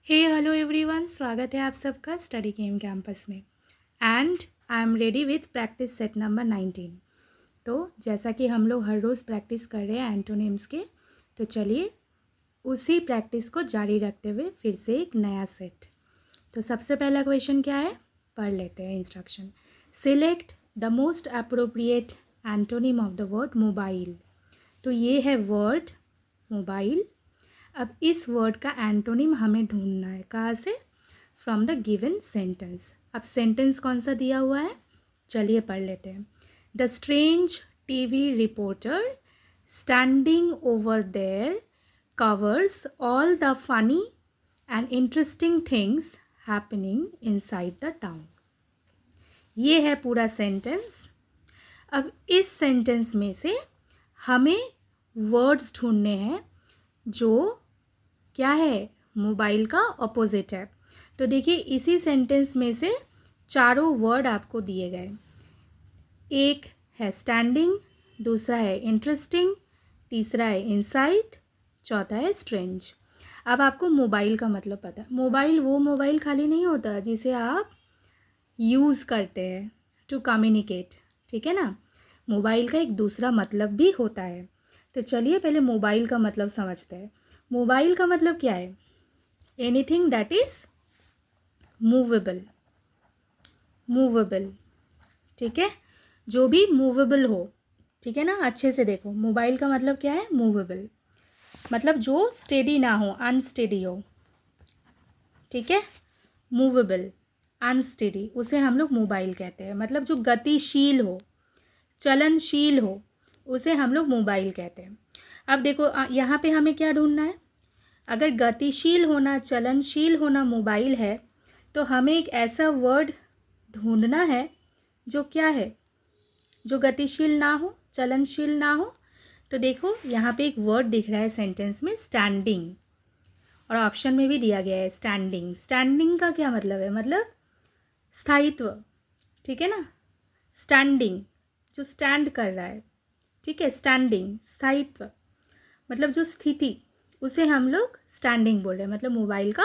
हे hello everyone, स्वागत है आप सबका स्टडी गेम कैंपस में। And I am ready with practice set number 19। तो जैसा कि हम लोग हर रोज़ प्रैक्टिस कर रहे हैं एंटोनिम्स के, तो चलिए उसी प्रैक्टिस को जारी रखते हुए फिर से एक नया सेट। तो सबसे पहला क्वेश्चन क्या है, पढ़ लेते हैं instruction. Select the most appropriate antonym of the word mobile. तो ये है वर्ड मोबाइल। अब इस वर्ड का एंटोनिम हमें ढूंढना है, कहाँ से? From the given sentence. अब सेंटेंस कौन सा दिया हुआ है, चलिए पढ़ लेते हैं। The strange TV reporter standing over there covers all the funny and interesting things happening inside the town. ये है पूरा सेंटेंस। अब इस सेंटेंस में से हमें वर्ड्स ढूंढने हैं जो क्या है, मोबाइल का ऑपोजिट है। तो देखिए इसी सेंटेंस में से चारों वर्ड आपको दिए गए। एक है स्टैंडिंग, दूसरा है इंटरेस्टिंग, तीसरा है इनसाइड, चौथा है स्ट्रेंज। अब आपको मोबाइल का मतलब पता है। मोबाइल वो मोबाइल खाली नहीं होता जिसे आप यूज़ करते हैं टू कम्युनिकेट, ठीक है ना। मोबाइल का एक दूसरा मतलब भी होता है। तो चलिए पहले मोबाइल का मतलब समझते हैं। मोबाइल का मतलब क्या है? Anything that is movable. Movable, ठीक है, जो भी मूवेबल हो, ठीक है ना। अच्छे से देखो, मोबाइल का मतलब क्या है? मूवेबल, मतलब जो स्टेडी ना हो, अनस्टेडी हो, ठीक है। मूवेबल, अनस्टेडी, उसे हम लोग मोबाइल कहते हैं। मतलब जो गतिशील हो, चलनशील हो, उसे हम लोग मोबाइल कहते हैं। अब देखो यहाँ पे हमें क्या ढूंढना है। अगर गतिशील होना, चलनशील होना मोबाइल है, तो हमें एक ऐसा वर्ड ढूंढना है जो क्या है, जो गतिशील ना हो, चलनशील ना हो। तो देखो यहाँ पे एक वर्ड दिख रहा है सेंटेंस में, स्टैंडिंग, और ऑप्शन में भी दिया गया है स्टैंडिंग। स्टैंडिंग का क्या मतलब है? मतलब स्थायित्व, ठीक है ना। स्टैंडिंग, जो स्टैंड कर रहा है, ठीक है। स्टैंडिंग, स्थायित्व, मतलब जो स्थिति, उसे हम लोग स्टैंडिंग बोल रहे हैं। मतलब मोबाइल का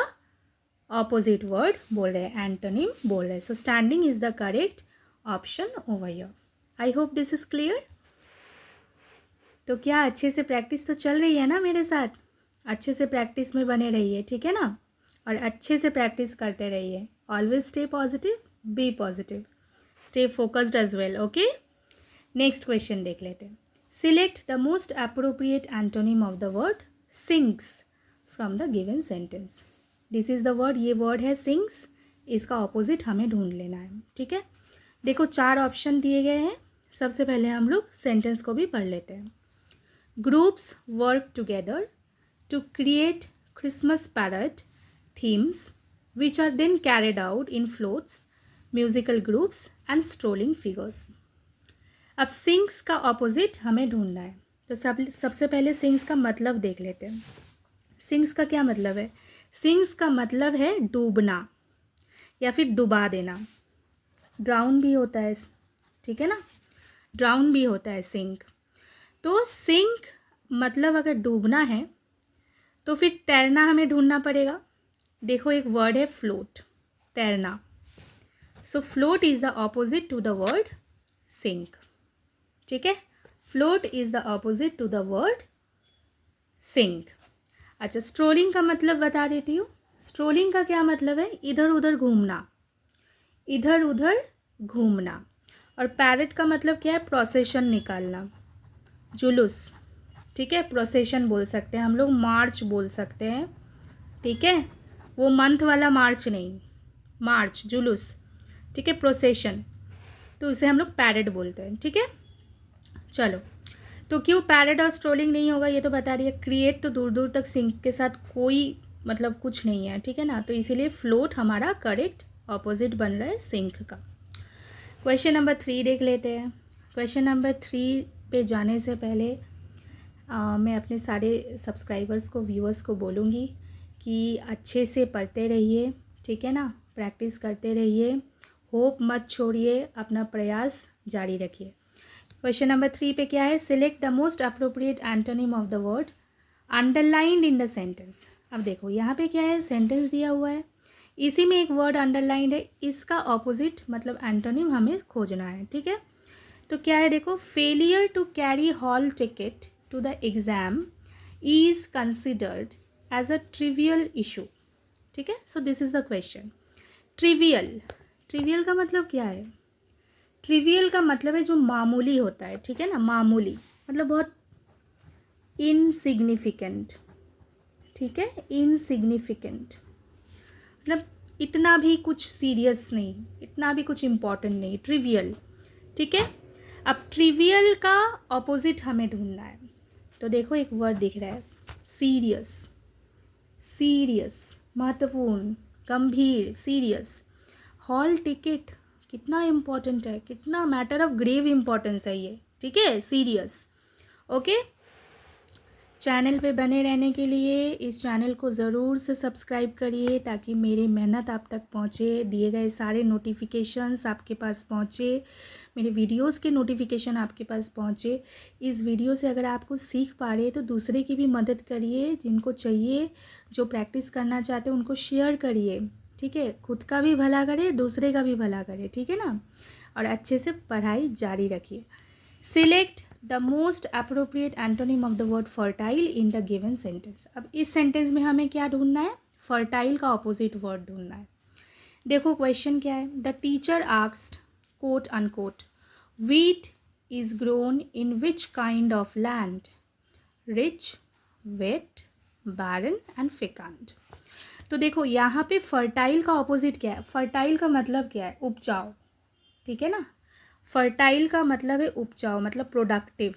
ऑपोजिट वर्ड बोल रहे हैं, एंटोनिम बोल रहे हैं। So standing is the correct option over here. I hope this is clear. तो क्या अच्छे से प्रैक्टिस तो चल रही है ना मेरे साथ? अच्छे से प्रैक्टिस में बने रहिए, ठीक है ना। और अच्छे से प्रैक्टिस करते रहिए। Always stay positive, be positive, stay focused as well. Okay, next question देख लेते हैं। Select the most appropriate antonym of the word sinks from the given sentence. This is the word, ये वर्ड है sinks. इसका opposite हमें ढूंढ लेना है, ठीक है। देखो 4 ऑप्शन दिए गए हैं। सबसे पहले हम लोग सेंटेंस को भी पढ़ लेते हैं। Groups work together to create Christmas parade themes which are then carried out in floats, musical groups and strolling figures. अब सिंक्स का ऑपोजिट हमें ढूंढना है। तो सबसे पहले सिंक्स का मतलब देख लेते हैं। सिंक्स का क्या मतलब है? सिंक्स का मतलब है डूबना या फिर डुबा देना। ड्राउन भी होता है, ठीक है ना, ड्राउन भी होता है सिंक। तो सिंक मतलब अगर डूबना है तो फिर तैरना हमें ढूंढना पड़ेगा। देखो एक वर्ड है फ्लोट, तैरना। So float is the opposite to the word sink, ठीक है। Float is the opposite to the word sink. अच्छा, स्ट्रोलिंग का मतलब बता देती हूँ। स्ट्रोलिंग का क्या मतलब है? इधर उधर घूमना, इधर उधर घूमना। और पैरेड का मतलब क्या है? प्रोसेशन निकालना, जुलूस, ठीक है। प्रोसेशन बोल सकते हैं हम लोग, मार्च बोल सकते हैं, ठीक है। वो मंथ वाला मार्च नहीं, मार्च, जुलूस, ठीक है, प्रोसेशन। तो उसे हम लोग पैरेड बोलते हैं, ठीक है। चलो, तो क्यों पैरेड और स्ट्रोलिंग नहीं होगा ये तो बता रही है। क्रिएट तो दूर दूर तक सिंक के साथ कोई मतलब कुछ नहीं है, ठीक है ना। तो इसीलिए फ्लोट हमारा करेक्ट ऑपोजिट बन रहा है सिंक का। क्वेश्चन नंबर 3 देख लेते हैं। क्वेश्चन नंबर 3 पे जाने से पहले मैं अपने सारे सब्सक्राइबर्स को, व्यूअर्स को बोलूँगी कि अच्छे से पढ़ते रहिए, ठीक है ना, प्रैक्टिस करते रहिए, होप मत छोड़िए, अपना प्रयास जारी रखिए। क्वेश्चन नंबर 3 पे क्या है? Select the most appropriate antonym of the word underlined in the sentence. अब देखो यहाँ पे क्या है, सेंटेंस दिया हुआ है, इसी में एक वर्ड अंडरलाइंड है, इसका ऑपोजिट मतलब एंटोनिम हमें खोजना है, ठीक है। तो क्या है देखो, failure to carry hall ticket to the exam is considered as a trivial issue, ठीक है। So this is the question. Trivial, trivial का मतलब क्या है? ट्रिवियल का मतलब है जो मामूली होता है, ठीक है ना, मामूली मतलब बहुत इनसिग्निफिकेंट, ठीक है, इनसिग्निफिकेंट मतलब इतना भी कुछ सीरियस नहीं, इतना भी कुछ इम्पोर्टेंट नहीं, ट्रिवियल, ठीक है। अब ट्रिवियल का ऑपोजिट हमें ढूंढना है, तो देखो एक वर्ड दिख रहा है, सीरियस, सीरियस महत्वपूर्ण, गंभीर, सीरियस। हॉल टिकट कितना इम्पोर्टेंट है, कितना मैटर ऑफ ग्रेव इम्पोर्टेंस है ये, ठीक है, सीरियस। ओके, चैनल पे बने रहने के लिए इस चैनल को ज़रूर से सब्सक्राइब करिए ताकि मेरी मेहनत आप तक पहुँचे, दिए गए सारे नोटिफिकेशंस आपके पास पहुँचे, मेरे वीडियोस के नोटिफिकेशन आपके पास पहुँचे। इस वीडियो से अगर आपको सीख पा रहे तो दूसरे की भी मदद करिए, जिनको चाहिए, जो प्रैक्टिस करना चाहते हैं उनको शेयर करिए, ठीक है। खुद का भी भला करे, दूसरे का भी भला करे, ठीक है ना। और अच्छे से पढ़ाई जारी रखिए। Select the most appropriate antonym of the word fertile in the given sentence. अब इस सेंटेंस में हमें क्या ढूंढना है? फर्टाइल का ऑपोजिट वर्ड ढूंढना है। देखो क्वेश्चन क्या है, the teacher asked quote unquote, wheat is grown in which kind of land? Rich, wet, barren and fecund. तो देखो यहाँ पे फर्टाइल का ऑपोजिट क्या है? फर्टाइल का मतलब क्या है? उपजाऊ, ठीक है ना। फर्टाइल का मतलब है उपजाऊ, मतलब प्रोडक्टिव,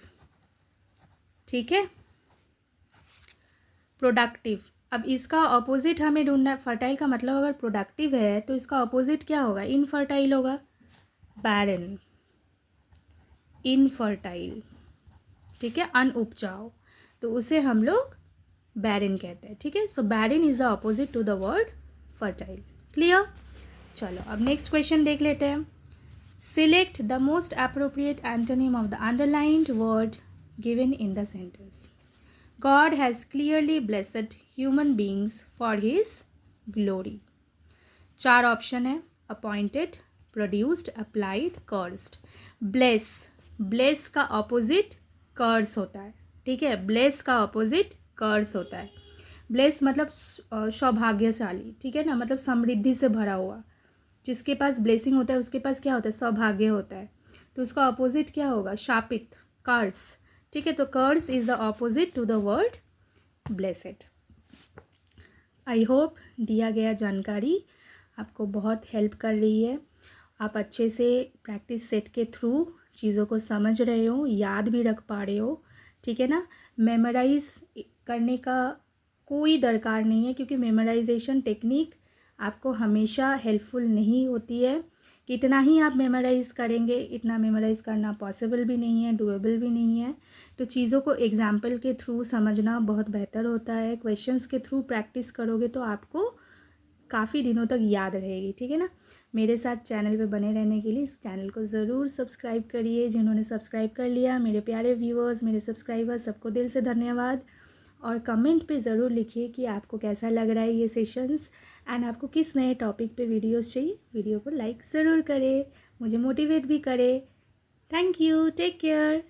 ठीक है, प्रोडक्टिव। अब इसका ऑपोजिट हमें ढूंढना है। फर्टाइल का मतलब अगर प्रोडक्टिव है तो इसका ऑपोजिट क्या होगा? इनफर्टाइल होगा, बैरन, इनफर्टाइल, ठीक है, अनउपजाऊ, तो उसे हम लोग बैरन कहते हैं, ठीक है। So barren is the opposite to the word fertile. Clear? चलो अब नेक्स्ट क्वेश्चन देख लेते हैं। Select the most appropriate antonym of the underlined word given in the sentence. God has clearly blessed human beings for his glory. 4 option है, appointed, produced, applied, cursed. bless, bless का opposite curse होता है, ठीक है, bless का opposite curse होता है। bless मतलब सौभाग्यशाली, ठीक है ना, मतलब समृद्धि से भरा हुआ। जिसके पास ब्लेसिंग होता है उसके पास क्या होता है? सौभाग्य होता है। तो उसका ऑपोजिट क्या होगा? शापित, कर्स, ठीक है। तो curse is the opposite to the word blessed. I hope दिया गया जानकारी आपको बहुत हेल्प कर रही है, आप अच्छे से प्रैक्टिस सेट के थ्रू चीज़ों को समझ रहे हो, याद भी रख पा रहे हो, ठीक है ना। मेमोराइज करने का कोई दरकार नहीं है, क्योंकि मेमोराइजेशन टेक्निक आपको हमेशा हेल्पफुल नहीं होती है। कितना ही आप मेमोराइज़ करेंगे, इतना मेमोराइज़ करना पॉसिबल भी नहीं है, डुएबल भी नहीं है। तो चीज़ों को एग्जाम्पल के थ्रू समझना बहुत बेहतर होता है। क्वेश्चंस के थ्रू प्रैक्टिस करोगे तो आपको काफ़ी दिनों तक याद रहेगी, ठीक है ना। मेरे साथ चैनल पे बने रहने के लिए इस चैनल को ज़रूर सब्सक्राइब करिए। जिन्होंने सब्सक्राइब कर लिया, मेरे प्यारे व्यूअर्स, मेरे सब्सक्राइबर्स, सबको दिल से धन्यवाद। और कमेंट पे ज़रूर लिखिए कि आपको कैसा लग रहा है ये सेशंस, एंड आपको किस नए टॉपिक पे वीडियोस चाहिए। वीडियो को लाइक ज़रूर करें, मुझे मोटिवेट भी करें। Thank you, take care.